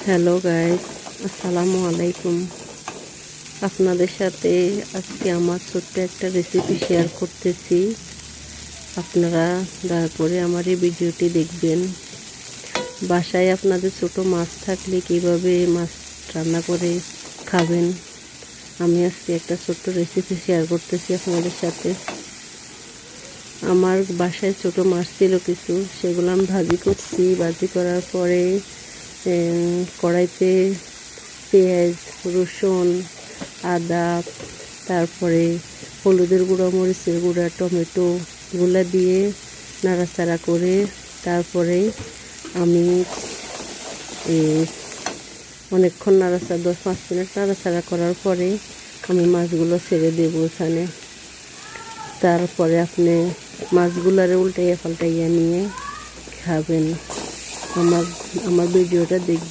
Hello guys, আসসালামু আলাইকুম। আপনাদের সাথে আজকে আমার ছোট্ট একটা রেসিপি শেয়ার করতেছি। আপনারা দয়া করে আমার এই ভিডিওটি দেখবেন। বাসায় আপনাদের ছোট মাছ থাকলে কিভাবে মাছ রান্না করে খাবেন, আমি আজকে একটা ছোট্ট রেসিপি শেয়ার করতেছি আপনাদের সাথে। আমার বাসায় ছোট মাছ ছিল কিছু, সেগুলো আমি ভাজি করছি। ভাজি করার পরে কড়াইতে পেঁয়াজ, রসুন, আদা, তারপরে হলুদের গুঁড়া, মরিচের গুঁড়া, টমেটো এগুলো দিয়ে নাড়াচাড়া করে তারপরে আমি অনেকক্ষণ নাড়াচাড়া 10-5 মিনিট নাড়াচাড়া করার পরে আমি মাছগুলো ছেড়ে দেবো এখানে। তারপরে আপনি মাছগুলারে উল্টাইয়া পাল্টাইয়া নিয়ে খাবেন। আমার ভিডিওটা দেখবেন।